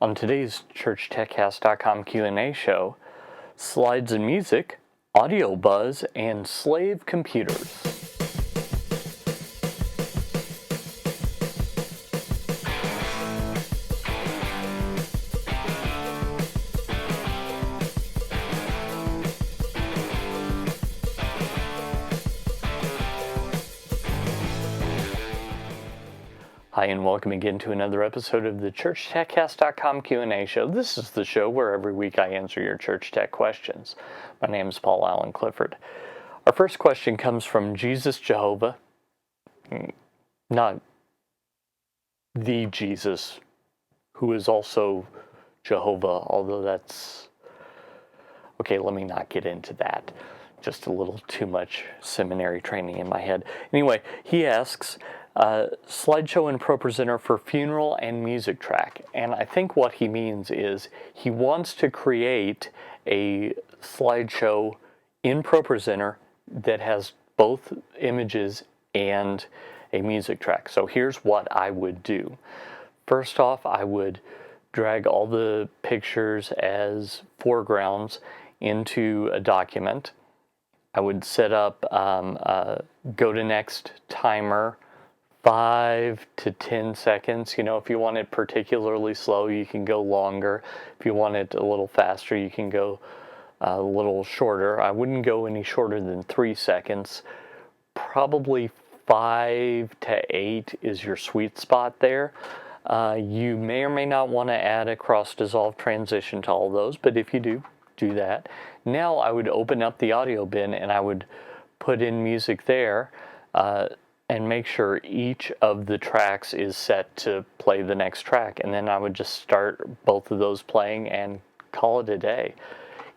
On today's ChurchTechCast.com Q&A show, slides and music, audio buzz, and slave computers. Hi, and welcome again to another episode of the ChurchTechCast.com Q&A show. This is the show where every week I answer your church tech questions. My name is Paul Allen Clifford. Our first question comes from Jesus Jehovah. Not the Jesus, who is also Jehovah, although that's... Okay, let me not get into that. Just a little too much seminary training in my head. Anyway, he asks... slideshow and Propresenter for funeral and music track. And I think what he means is he wants to create a slideshow in Propresenter that has both images and a music track. So here's what I would do. First off, I would drag all the pictures as foregrounds into a document. I would set up go to next timer, 5 to 10 seconds. You know, if you want it particularly slow, you can go longer. If you want it a little faster, you can go a little shorter. I wouldn't go any shorter than 3 seconds. Probably 5 to 8 is your sweet spot there. You may or may not want to add a cross-dissolve transition to all those, but if you do, do that. Now I would open up the audio bin and I would put in music there. And make sure each of the tracks is set to play the next track. And then I would just start both of those playing and call it a day.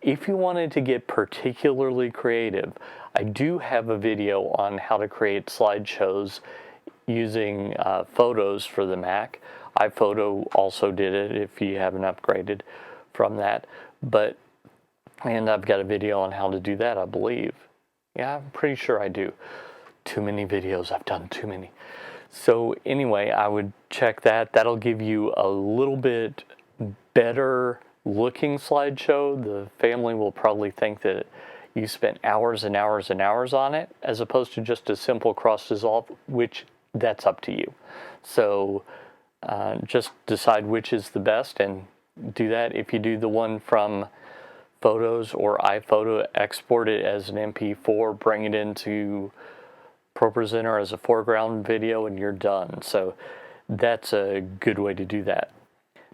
If you wanted to get particularly creative, I do have a video on how to create slideshows using photos for the Mac. iPhoto also did it if you haven't upgraded from that. And I've got a video on how to do that, I believe. Yeah, I'm pretty sure I do. Too many videos. I've done too many. So anyway, I would check that. That'll give you a little bit better looking slideshow. The family will probably think that you spent hours and hours and hours on it, as opposed to just a simple cross dissolve, which that's up to you. So just decide which is the best and do that. If you do the one from Photos or iPhoto, export it as an MP4, bring it into Propresenter as a foreground video, and you're done. So that's a good way to do that.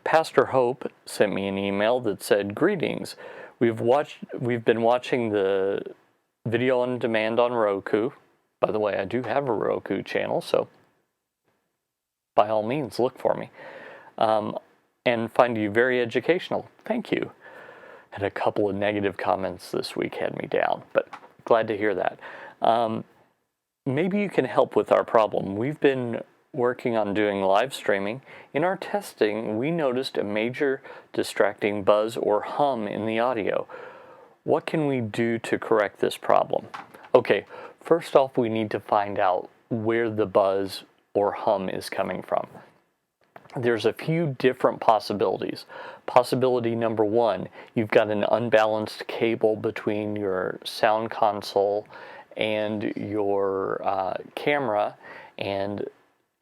Pastor Hope sent me an email that said, "Greetings. We've been watching the video on demand on Roku." By the way, I do have a Roku channel, so by all means, look for me. And find you very educational. Thank you. Had a couple of negative comments this week, had me down, but glad to hear that. Maybe you can help with our problem. We've been working on doing live streaming. In our testing, we noticed a major distracting buzz or hum in the audio. What can we do to correct this problem? Okay, first off, we need to find out where the buzz or hum is coming from. There's a few different possibilities. Possibility number one, you've got an unbalanced cable between your sound console and your camera, and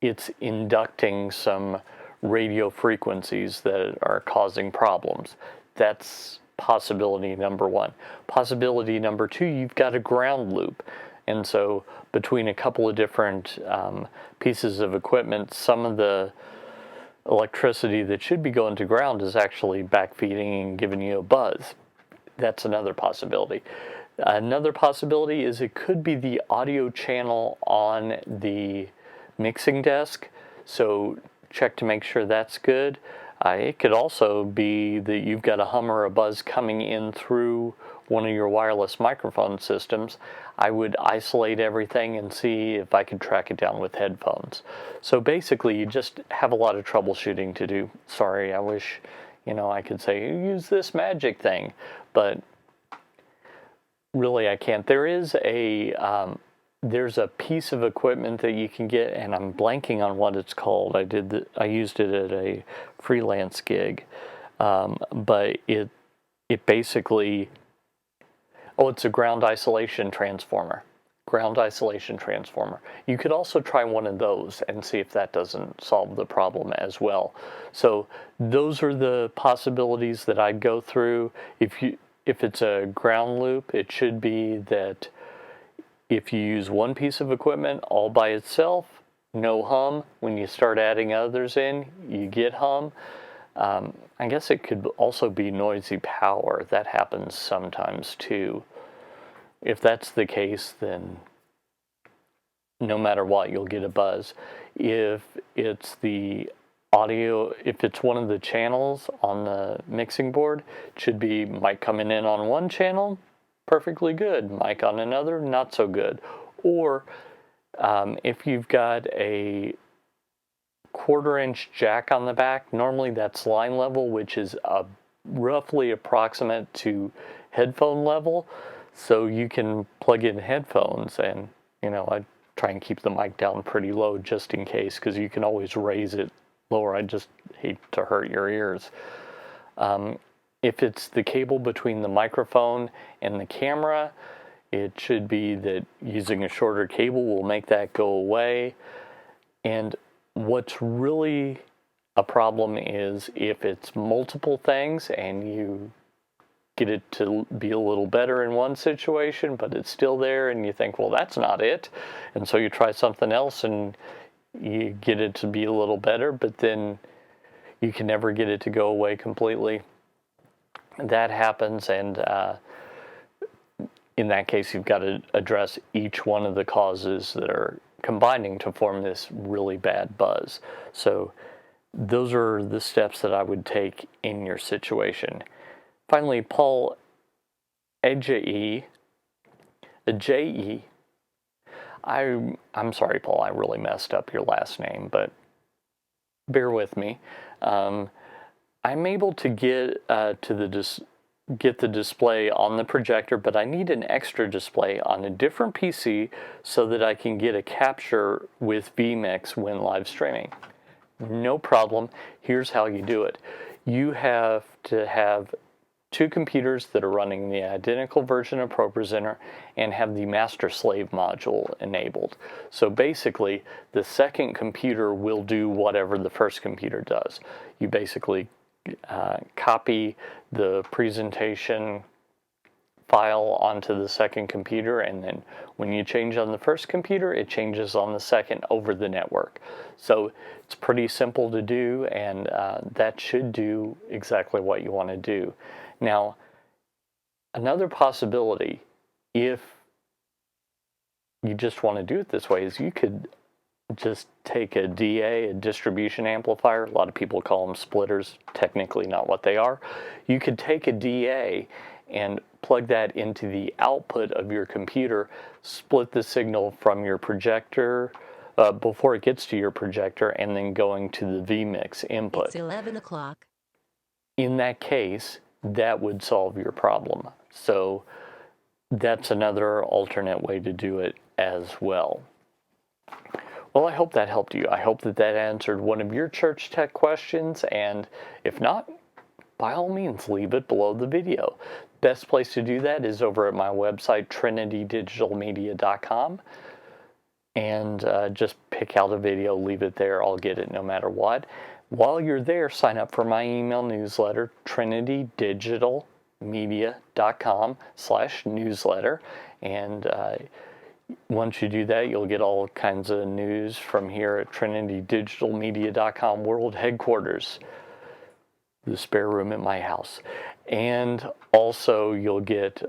it's inducting some radio frequencies that are causing problems. That's possibility number one. Possibility number two, you've got a ground loop. And so between a couple of different pieces of equipment, some of the electricity that should be going to ground is actually backfeeding and giving you a buzz. That's another possibility. Another possibility is it could be the audio channel on the mixing desk, so check to make sure that's good. It could also be that you've got a hum or a buzz coming in through one of your wireless microphone systems. I would isolate everything and see if I could track it down with headphones. So basically, you just have a lot of troubleshooting to do. Sorry, I wish, I could say, use this magic thing, but really I can't. There is a there's a piece of equipment that you can get, and I'm blanking on what it's called. I used it at a freelance gig, but it basically, it's a ground isolation transformer. Ground isolation transformer. You could also try one of those and see if that doesn't solve the problem as well. So those are the possibilities that I'd go through. If it's a ground loop, it should be that if you use one piece of equipment all by itself, no hum. When you start adding others in, you get hum. I guess it could also be noisy power. That happens sometimes too. If that's the case, then no matter what, you'll get a buzz. If it's the audio, if it's one of the channels on the mixing board, it should be mic coming in on one channel, perfectly good. Mic on another, not so good. Or if you've got a 1/4-inch jack on the back, normally that's line level, which is roughly approximate to headphone level. So you can plug in headphones, and I try and keep the mic down pretty low just in case, because you can always raise it lower. I just hate to hurt your ears. If it's the cable between the microphone and the camera, it should be that using a shorter cable will make that go away. And what's really a problem is if it's multiple things and you get it to be a little better in one situation, but it's still there, and you think, well, that's not it. And so you try something else and you get it to be a little better, but then you can never get it to go away completely. That happens, and in that case, you've got to address each one of the causes that are combining to form this really bad buzz. So those are the steps that I would take in your situation. Finally, Paul J.E. I'm sorry, Paul, I really messed up your last name, but bear with me. I'm able to get get the display on the projector, but I need an extra display on a different PC so that I can get a capture with vmix when live streaming. No problem. Here's how you do it. You have to have two computers that are running the identical version of Propresenter and have the master-slave module enabled. So basically, the second computer will do whatever the first computer does. You basically copy the presentation file onto the second computer, and then when you change on the first computer, it changes on the second over the network. So it's pretty simple to do, and that should do exactly what you want to do. Now, another possibility, if you just want to do it this way, is you could just take a DA, a distribution amplifier. A lot of people call them splitters, technically not what they are. You could take a DA and plug that into the output of your computer, split the signal from your projector before it gets to your projector, and then going to the vmix input. It's 11 o'clock. In that case, that would solve your problem. So that's another alternate way to do it as well. Well, I hope that helped you. I hope that answered one of your church tech questions, and if not, by all means, leave it below the video. Best place to do that is over at my website, trinitydigitalmedia.com, and just pick out a video, leave it there. I'll get it no matter what. While you're there, sign up for my email newsletter, trinitydigitalmedia.com/newsletter, and once you do that, you'll get all kinds of news from here at trinitydigitalmedia.com world headquarters, the spare room at my house. And also you'll get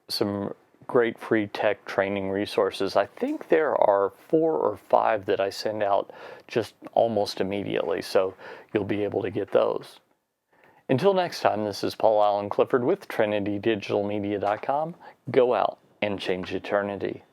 some great free tech training resources. I think there are 4 or 5 that I send out just almost immediately, so you'll be able to get those. Until next time, this is Paul Allen Clifford with trinitydigitalmedia.com. Go out and change eternity.